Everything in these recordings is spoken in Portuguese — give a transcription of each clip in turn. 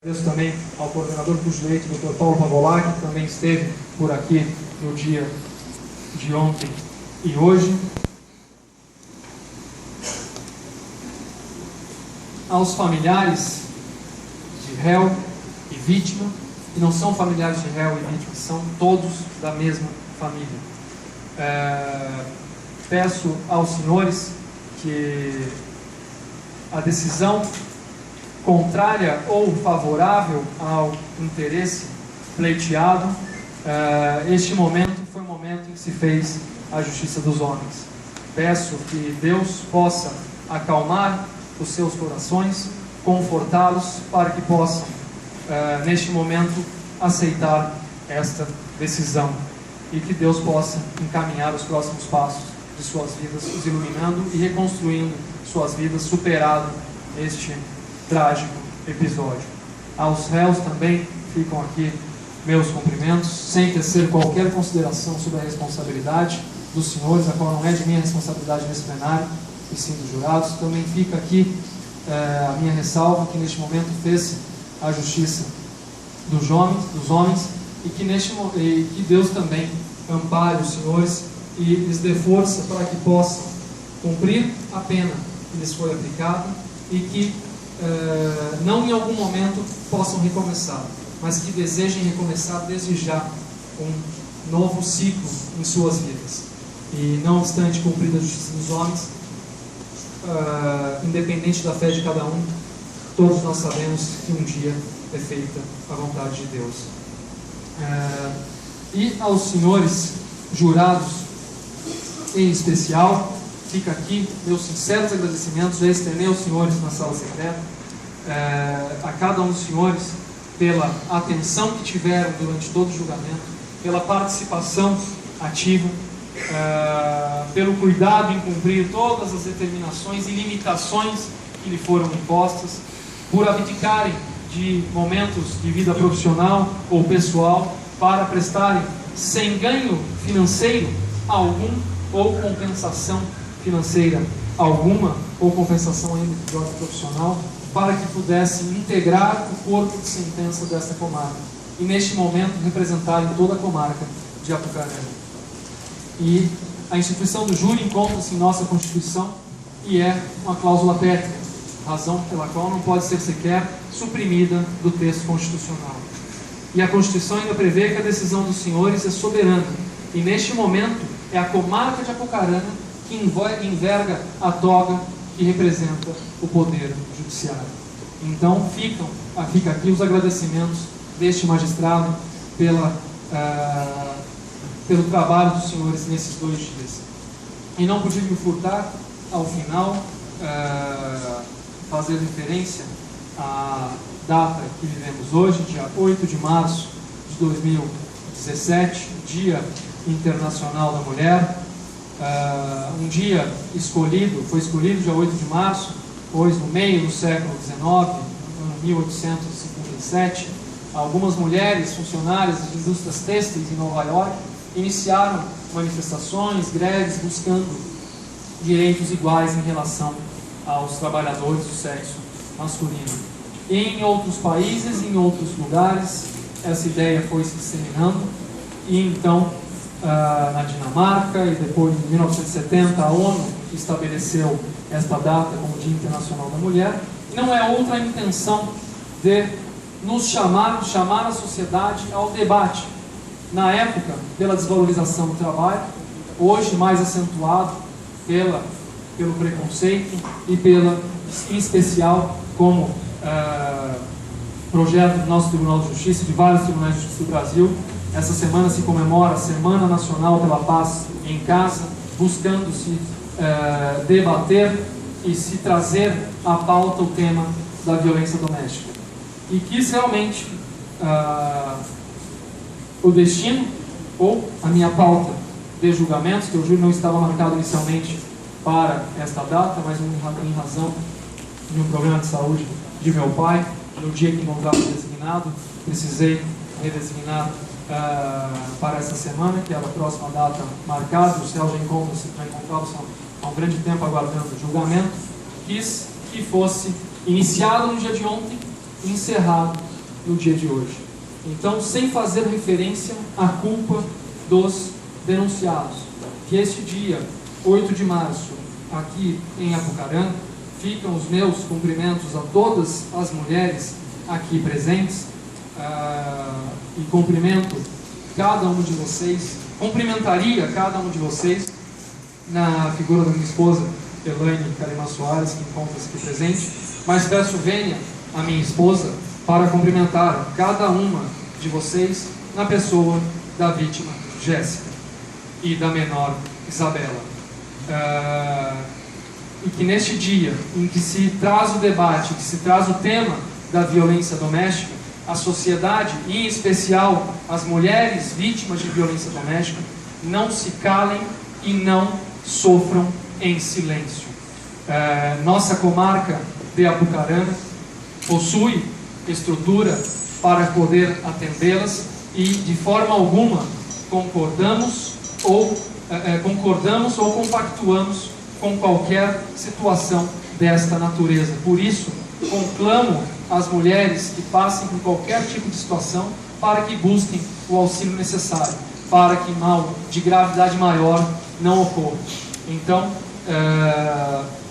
Agradeço também ao coordenador do curso de Direito, Dr. Paulo Pavolac, que também esteve por aqui no dia de ontem e hoje. Aos familiares de réu e vítima, que não são familiares de réu e vítima, são todos da mesma família. Peço aos senhores que a decisão contrária ou favorável ao interesse pleiteado, este momento foi o momento em que se fez a justiça dos homens. Peço que Deus possa acalmar os seus corações, confortá-los para que possam, neste momento, aceitar esta decisão e que Deus possa encaminhar os próximos passos de suas vidas, os iluminando e reconstruindo suas vidas, superado este trágico episódio. Aos réus também ficam aqui meus cumprimentos, sem tecer qualquer consideração sobre a responsabilidade dos senhores, a qual não é de minha responsabilidade nesse plenário, e sim dos jurados. Também fica aqui a minha ressalva, que neste momento fez a justiça dos homens e que Deus também ampare os senhores e lhes dê força para que possam cumprir a pena que lhes foi aplicada e que não em algum momento possam recomeçar, mas que desejem recomeçar desde já um novo ciclo em suas vidas. E não obstante cumprida a justiça dos homens, independente da fé de cada um, todos nós sabemos que um dia é feita a vontade de Deus. E aos senhores jurados, em especial, fica aqui meus sinceros agradecimentos. Já externei aos senhores na sala secreta, a cada um dos senhores, pela atenção que tiveram durante todo o julgamento, pela participação ativa, pelo cuidado em cumprir todas as determinações e limitações que lhe foram impostas, por abdicarem de momentos de vida profissional ou pessoal para prestarem, sem ganho financeiro algum ou compensação financeira alguma, ou compensação ainda de ordem profissional, para que pudessem integrar o corpo de sentença desta comarca e neste momento representarem toda a comarca de Apucarana. E a instituição do júri encontra-se em nossa Constituição e é uma cláusula pétrea, razão pela qual não pode ser sequer suprimida do texto constitucional. E a Constituição ainda prevê que a decisão dos senhores é soberana, e neste momento é a comarca de Apucarana que enverga a toga que representa o poder judiciário. Então fica aqui os agradecimentos deste magistrado pelo trabalho dos senhores nesses 2 dias. E não podia me furtar, ao final, fazer referência à data que vivemos hoje, dia 8 de março de 2017, Dia Internacional da Mulher. Um dia foi escolhido dia 8 de março, pois no meio do século XIX, em 1857, algumas mulheres funcionárias das indústrias têxteis em Nova York iniciaram manifestações, greves, buscando direitos iguais em relação aos trabalhadores do sexo masculino. Em outros países, em outros lugares, essa ideia foi se disseminando, e então na Dinamarca, e depois em 1970 a ONU estabeleceu esta data como Dia Internacional da Mulher. Não é outra a intenção de nos chamar a sociedade ao debate, na época pela desvalorização do trabalho, hoje mais acentuado pelo preconceito e em especial como projeto do nosso Tribunal de Justiça e de vários tribunais de justiça do Brasil. Essa semana se comemora a Semana Nacional pela Paz em Casa, buscando se debater e se trazer à pauta o tema da violência doméstica. E quis realmente o destino, ou a minha pauta de julgamentos, que o júri não estava marcado inicialmente para esta data, mas em razão de um problema de saúde de meu pai, no dia que encontrava designado, precisei redesignar para essa semana, que era a próxima data marcada. O céu já encontrava-se há um grande tempo aguardando o julgamento. Quis que fosse iniciado no dia de ontem e encerrado no dia de hoje. Então, sem fazer referência à culpa dos denunciados, que este dia, 8 de março, aqui em Apucarana, ficam os meus cumprimentos a todas as mulheres aqui presentes, e cumprimento cada um de vocês, cumprimentaria cada um de vocês na figura da minha esposa, Elaine Carima Soares, que encontra-se aqui presente, mas peço vênia a minha esposa para cumprimentar cada uma de vocês na pessoa da vítima Jéssica e da menor Isabela. E que neste dia em que se traz o debate, que se traz o tema da violência doméstica, a sociedade, e em especial as mulheres vítimas de violência doméstica, não se calem e não sofram em silêncio. Nossa comarca de Apucarana possui estrutura para poder atendê-las e de forma alguma concordamos ou compactuamos com qualquer situação desta natureza. Por isso, conclamo as mulheres que passem por qualquer tipo de situação para que busquem o auxílio necessário, para que mal de gravidade maior não ocorra. Então,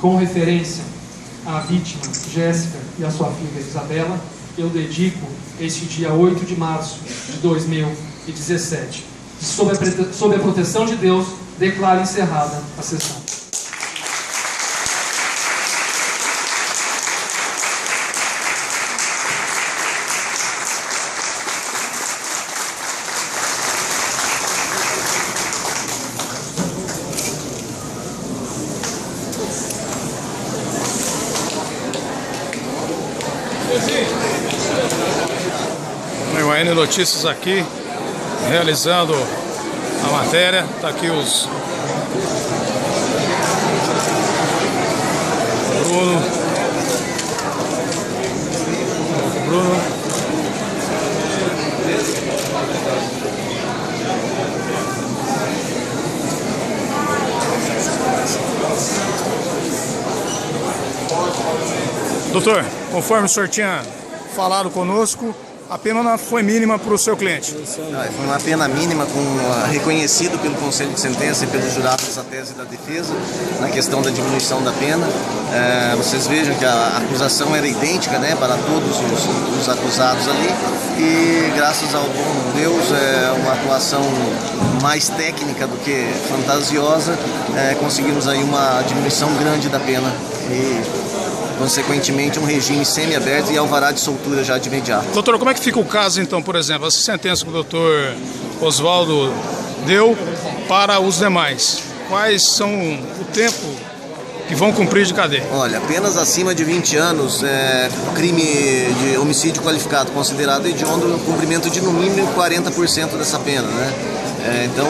com referência à vítima Jéssica e à sua filha Isabela, eu dedico este dia 8 de março de 2017. Sob a proteção de Deus, declaro encerrada a sessão. O N Notícias aqui, realizando a matéria. Está aqui os Bruno. Doutor, conforme o senhor tinha falado conosco, a pena foi mínima para o seu cliente. Foi uma pena mínima, reconhecido pelo Conselho de Sentença e pelos jurados da tese da defesa, na questão da diminuição da pena. Vocês vejam que a acusação era idêntica, né, para todos os acusados ali, e graças ao bom Deus, uma atuação mais técnica do que fantasiosa, conseguimos aí uma diminuição grande da pena e consequentemente um regime semiaberto e alvará de soltura já de imediato. Doutor, como é que fica o caso então, por exemplo, essa sentença que o doutor Oswaldo deu para os demais? Quais são o tempo que vão cumprir de cadeia? Olha, apenas acima de 20 anos, crime de homicídio qualificado considerado hediondo, cumprimento de no mínimo 40% dessa pena, né? Então,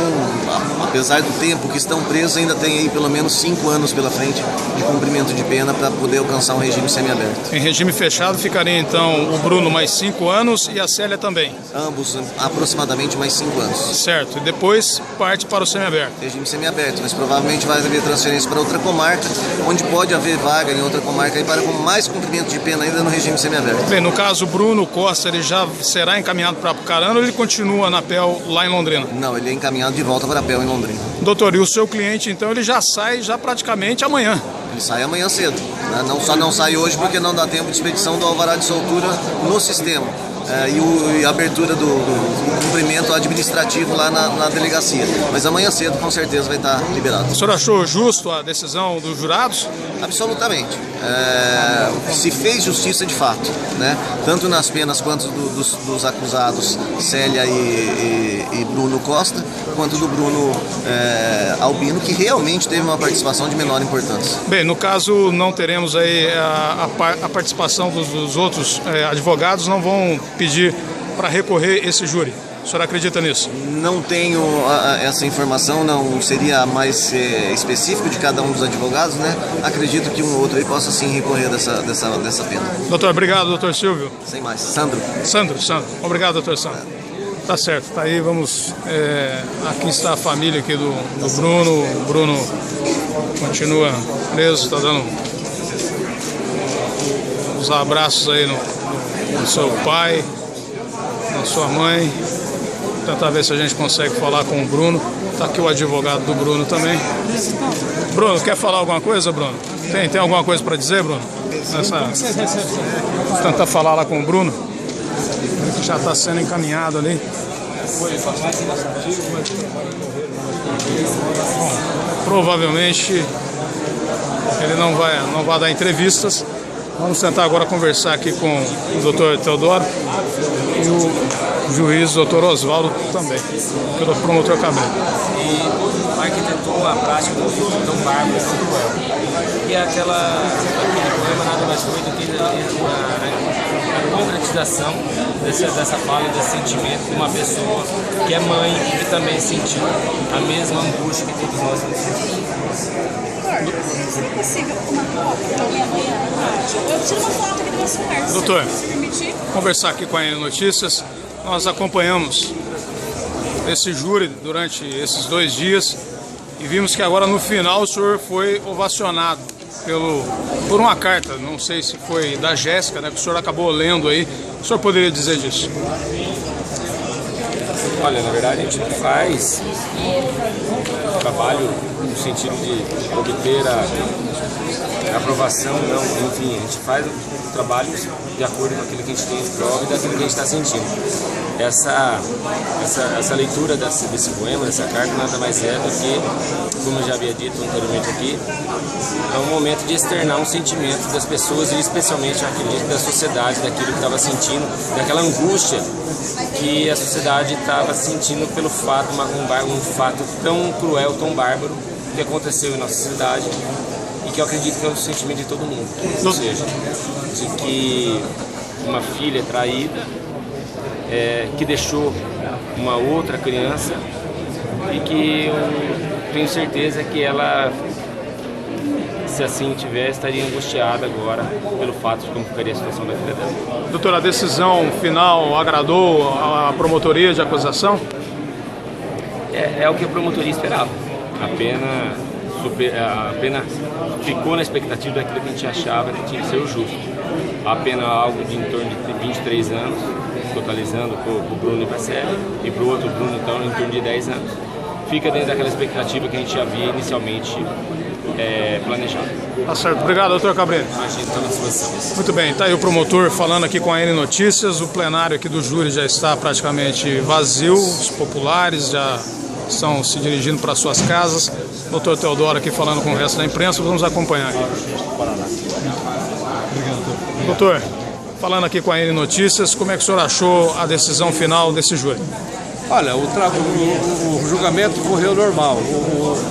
apesar do tempo que estão presos, ainda tem aí pelo menos 5 anos pela frente de cumprimento de pena para poder alcançar um regime semiaberto. Em regime fechado ficaria então o Bruno mais 5 anos e a Célia também? Ambos aproximadamente mais 5 anos. Certo, e depois parte para o semiaberto? Regime semiaberto, mas provavelmente vai haver transferência para outra comarca, onde pode haver vaga em outra comarca aí para mais cumprimento de pena ainda no regime semiaberto. Bem, no caso o Bruno Costa, ele já será encaminhado para Apucarana ou ele continua na PEL lá em Londrina? Não, ele é encaminhado de volta para a PEL em Londrina. Doutor, e o seu cliente, então, ele já sai praticamente amanhã? Ele sai amanhã cedo, né? Só não sai hoje porque não dá tempo de expedição do alvará de soltura no sistema. E a abertura do cumprimento administrativo lá na delegacia. Mas amanhã cedo, com certeza, vai estar liberado. O senhor achou justo a decisão dos jurados? Absolutamente. Se fez justiça de fato, né? Tanto nas penas quanto dos acusados Célia e Bruno Costa, quanto do Bruno Albino, que realmente teve uma participação de menor importância. Bem, no caso não teremos aí a participação dos outros advogados, não vão pedir para recorrer esse júri. O senhor acredita nisso? Não tenho essa informação, não seria mais específico de cada um dos advogados, né? Acredito que um ou outro aí possa sim recorrer dessa pena. Doutor, obrigado, doutor Silvio. Sem mais. Sandro. Sandro. Obrigado, doutor Sandro. Tá certo, tá aí, vamos... aqui está a família aqui do Bruno. O Bruno continua preso, está dando os abraços aí no seu pai. a sua mãe. Tentar ver se a gente consegue falar com o Bruno. Está aqui o advogado do Bruno também. Bruno, quer falar alguma coisa, Bruno? Tem alguma coisa para dizer, Bruno? Vou tentar falar lá com o Bruno, que já está sendo encaminhado ali. Bom, provavelmente ele não vai dar entrevistas. Vamos tentar agora conversar aqui com o Dr. Teodoro e o juiz Dr. Osvaldo também, pelo promotor Cabreiro. E arquitetou a prática do uso tão bárbaro tão cruel. E aquele poema nada mais foi do que a concretização dessa fala, desse sentimento de uma pessoa que é mãe e que também sentiu a mesma angústia que todos nós sentimos. Seria possível uma foto da minha mãe? Eu tiro uma foto aqui do meu celular, Doutor, se permitir. Conversar aqui com a N Notícias, nós acompanhamos esse júri durante esses 2 dias e vimos que agora no final o senhor foi ovacionado por uma carta, não sei se foi da Jéssica, né, que o senhor acabou lendo aí. O senhor poderia dizer disso? Olha, na verdade a gente faz trabalho no sentido de obter a aprovação, não, enfim, a gente faz o trabalho de acordo com aquilo que a gente tem de prova e daquilo que a gente está sentindo. Essa leitura desse poema, dessa carta, nada mais é do que, como eu já havia dito anteriormente aqui, é um momento de externar um sentimento das pessoas e especialmente, acredito, da sociedade, daquilo que estava sentindo, daquela angústia que a sociedade estava sentindo pelo fato, um fato tão cruel, tão bárbaro que aconteceu em nossa cidade e que eu acredito que é o sentimento de todo mundo, ou seja, de que uma filha traída, que deixou uma outra criança e que eu tenho certeza que ela, se assim tiver, estaria angustiada agora pelo fato de como ficaria a situação da filha dela. Doutor, a decisão final agradou a promotoria de acusação? É o que a promotoria esperava. A pena ficou na expectativa daquilo que a gente achava que tinha que ser o justo. A pena algo de em torno de 23 anos, totalizando para o Bruno e para a Célia, e para o outro Bruno, então, em torno de 10 anos. Fica dentro daquela expectativa que a gente havia inicialmente planejado. Tá certo. Obrigado, doutor Cabreiro. Imagina, estamos à disposição. Muito bem, está aí o promotor falando aqui com a N Notícias. O plenário aqui do júri já está praticamente vazio, os populares já estão se dirigindo para suas casas. Doutor Teodoro aqui falando com o resto da imprensa, vamos acompanhar aqui. Doutor, falando aqui com a N Notícias, como é que o senhor achou a decisão final desse júri? Olha, o julgamento correu normal,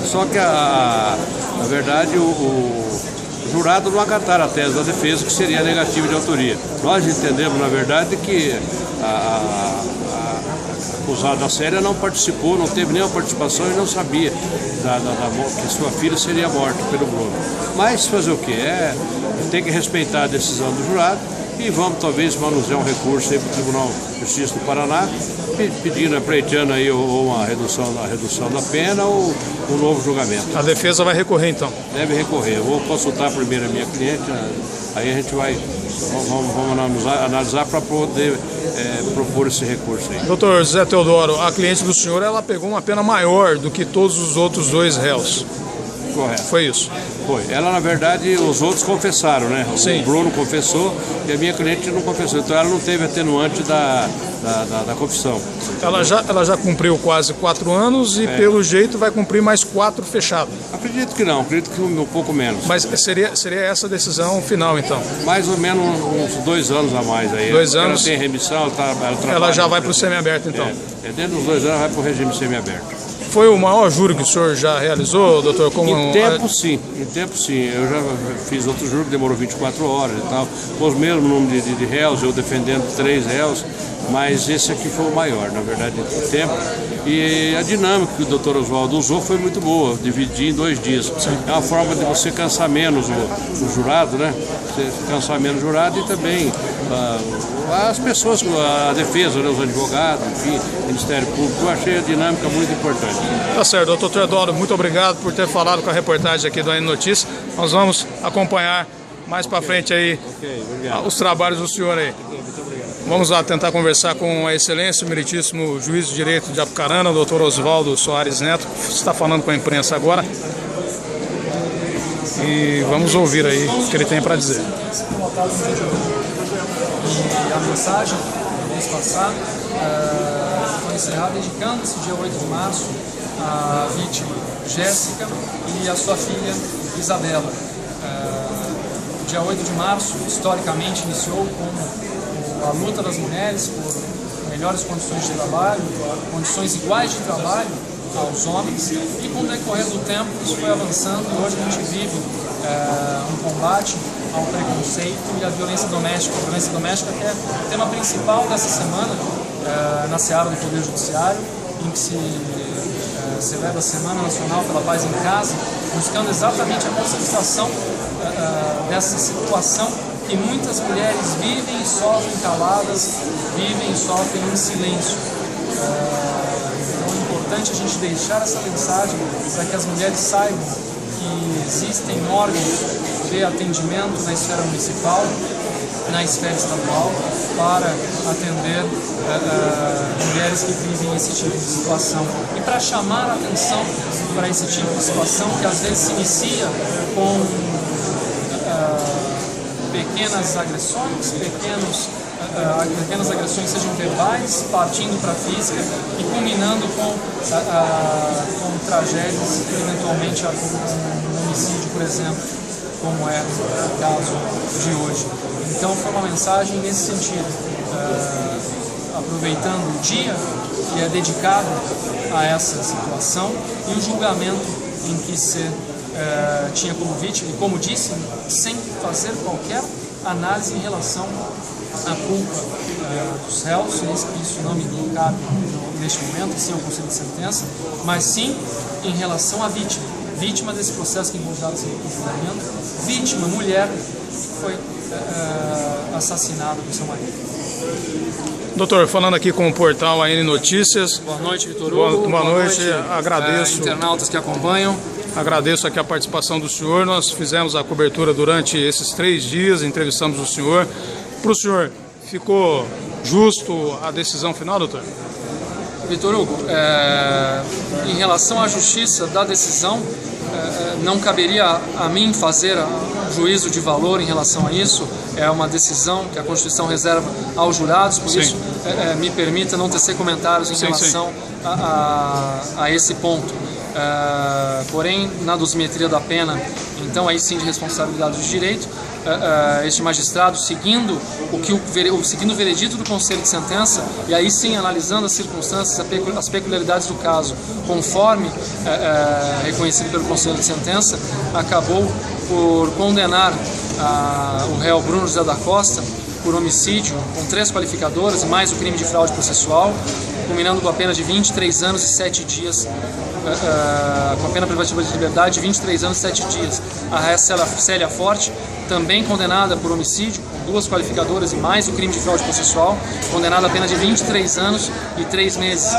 só que na verdade o jurado não acataram a tese da defesa, que seria negativa de autoria. Nós entendemos, na verdade, que a acusada Célia não participou, não teve nenhuma participação e não sabia que sua filha seria morta pelo Bruno. Mas fazer o quê? Tem que respeitar a decisão do jurado e vamos talvez manusear um recurso aí para o Tribunal de Justiça do Paraná, pedindo, pleiteando aí ou uma redução da pena ou um novo julgamento. A defesa vai recorrer então? Deve recorrer. Eu vou consultar primeiro a minha cliente, aí a gente vamos analisar para poder propor esse recurso aí. Doutor José Teodoro, a cliente do senhor, ela pegou uma pena maior do que todos os outros 2 réus. Correto. Foi isso? Foi. Ela, na verdade, os outros confessaram, né? Sim. O Bruno confessou e a minha cliente não confessou. Então ela não teve atenuante da confissão. Ela já cumpriu quase 4 anos e pelo jeito vai cumprir mais 4 fechado. Acredito que não, acredito que um pouco menos. Mas seria essa a decisão final então? Mais ou menos uns 2 anos a mais aí. 2 anos? Ela tem remissão, ela já vai para o semiaberto então? Dentro dos 2 anos vai para o regime semiaberto. Foi o maior júri que o senhor já realizou, doutor? Em tempo sim. Eu já fiz outro júri que demorou 24 horas e tal. Com os mesmos números de réus, eu defendendo 3 réus, mas esse aqui foi o maior, na verdade, em tempo. E a dinâmica que o doutor Osvaldo usou foi muito boa, dividir em 2 dias. É uma forma de você cansar menos o jurado, né? Você cansar menos o jurado e também as pessoas, a defesa, né? Os advogados, enfim, Ministério Público. Eu achei a dinâmica muito importante. Tá certo, doutor Teodoro, muito obrigado por ter falado com a reportagem aqui do N Notícias. Nós vamos acompanhar mais para frente aí os trabalhos do senhor aí. Muito obrigado. Vamos lá tentar conversar com a excelência, o meritíssimo juiz de direito de Apucarana, o doutor Oswaldo Soares Neto, que está falando com a imprensa agora. E vamos ouvir aí o que ele tem para dizer. E a mensagem que vamos passar foi encerrada dedicando-se dia 8 de março à vítima Jéssica e à sua filha Isabela. O dia 8 de março, historicamente, iniciou com a luta das mulheres por melhores condições de trabalho, condições iguais de trabalho aos homens, e com o decorrer do tempo isso foi avançando e hoje a gente vive um combate ao preconceito e à violência doméstica. A violência doméstica que é o tema principal dessa semana na seara do Poder Judiciário, em que se celebra a Semana Nacional pela Paz em Casa, buscando exatamente a conscientização dessa situação que muitas mulheres vivem e sofrem caladas, vivem e sofrem em silêncio. Então é importante a gente deixar essa mensagem para que as mulheres saibam que existem órgãos de atendimento na esfera municipal, na esfera estadual, para atender mulheres que vivem esse tipo de situação. E para chamar a atenção para esse tipo de situação, que às vezes se inicia com pequenas agressões, pequenas agressões sejam verbais, partindo para a física e culminando com tragédias, eventualmente um homicídio, por exemplo, como é o caso de hoje. Então foi uma mensagem nesse sentido, aproveitando o dia que é dedicado a essa situação e o julgamento em que se tinha como vítima, e como disse, sem fazer qualquer análise em relação à culpa dos réus, isso não me cabe neste momento, sim, ao Conselho de Sentença, mas sim em relação à vítima desse processo que encontrava-se no julgamento, vítima, mulher, que foi assassinada por seu marido. Doutor, falando aqui com o portal AN Notícias. Boa noite, Vitor Hugo. Boa noite, agradeço. Internautas que acompanham. Agradeço aqui a participação do senhor. Nós fizemos a cobertura durante esses 3 dias, entrevistamos o senhor. Para o senhor, ficou justo a decisão final, doutor? Vitor Hugo, em relação à justiça da decisão, não caberia a mim fazer juízo de valor em relação a isso. É uma decisão que a Constituição reserva aos jurados, por isso me permita não tecer comentários em relação a esse ponto. Porém, na dosimetria da pena, então aí sim de responsabilidade de direito, este magistrado, seguindo o veredito do Conselho de Sentença, e aí sim analisando as circunstâncias, as peculiaridades do caso, conforme reconhecido pelo Conselho de Sentença, acabou por condenar o réu Bruno José da Costa por homicídio com 3 qualificadoras e mais o crime de fraude processual, culminando com a pena de 23 anos e 7 dias, com a pena privativa de liberdade de 23 anos e 7 dias. A réu Célia Forte, também condenada por homicídio, com 2 qualificadoras e mais o crime de fraude processual, condenada a pena de 23 anos e 3 meses.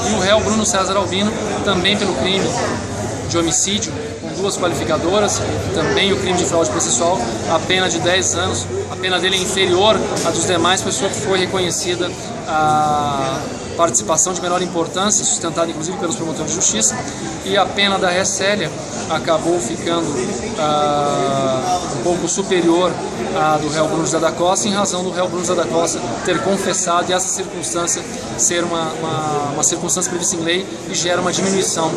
E o réu Bruno César Albino, também pelo crime de homicídio, com 2 qualificadoras, também o crime de fraude processual, a pena de 10 anos. A pena dele é inferior à dos demais pessoas, que foi reconhecida a participação de menor importância, sustentada inclusive pelos promotores de justiça, e a pena da Célia acabou ficando um pouco superior à do réu Bruno José da Costa, em razão do réu Bruno José da Costa ter confessado e essa circunstância ser uma circunstância prevista em lei e gera uma diminuição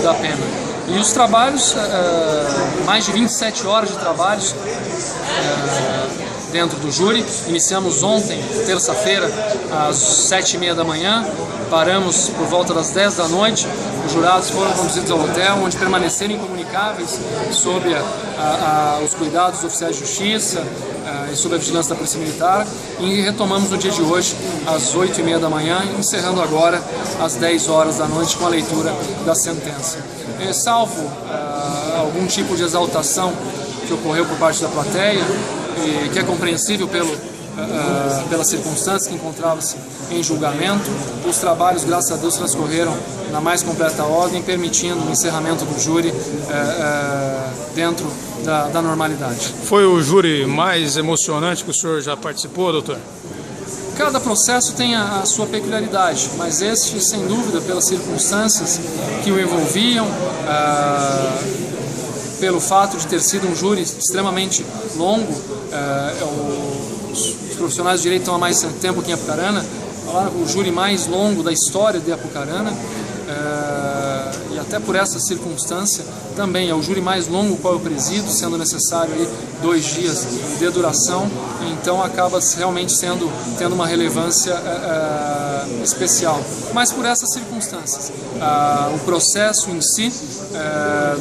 da pena. E os trabalhos, mais de 27 horas de trabalhos dentro do júri. Iniciamos ontem, terça-feira, às 7h30 da manhã, paramos por volta das 10 da noite. Os jurados foram conduzidos ao hotel, onde permaneceram incomunicáveis sob os cuidados dos oficiais de justiça e sob a vigilância da Polícia Militar. E retomamos no dia de hoje, às 8h30 da manhã, encerrando agora às 10 horas da noite com a leitura da sentença. Salvo algum tipo de exaltação que ocorreu por parte da plateia, que é compreensível pelas circunstâncias que encontrava-se em julgamento, os trabalhos, graças a Deus, transcorreram na mais completa ordem, permitindo o encerramento do júri dentro da normalidade. Foi o júri mais emocionante que o senhor já participou, doutor? Cada processo tem a sua peculiaridade, mas este, sem dúvida, pelas circunstâncias que o envolviam, pelo fato de ter sido um júri extremamente longo, os profissionais de direito estão há mais tempo aqui em Apucarana, o júri mais longo da história de Apucarana, e até por essa circunstância também é o júri mais longo qual eu presido, sendo necessário aí 2 dias de duração, então acaba realmente tendo uma relevância especial. Mas por essas circunstâncias, o processo em si,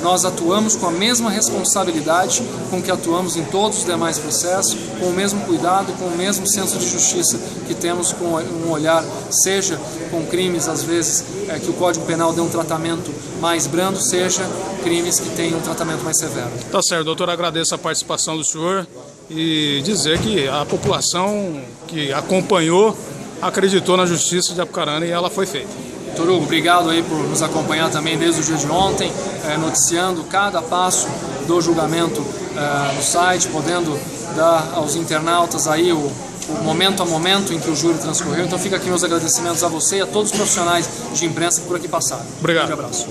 nós atuamos com a mesma responsabilidade com que atuamos em todos os demais processos, com o mesmo cuidado, com o mesmo senso de justiça que temos com um olhar, seja com crimes às vezes que o Código Penal dê um tratamento mais brando, seja crimes que tenham um tratamento mais severo. Tá certo, doutor, agradeço a participação do senhor e dizer que a população que acompanhou acreditou na justiça de Apucarana e ela foi feita. Doutor Hugo, obrigado aí por nos acompanhar também desde o dia de ontem, noticiando cada passo do julgamento no site, podendo dar aos internautas aí o momento a momento em que o júri transcorreu. Então fica aqui meus agradecimentos a você e a todos os profissionais de imprensa que por aqui passaram. Obrigado. Um grande abraço.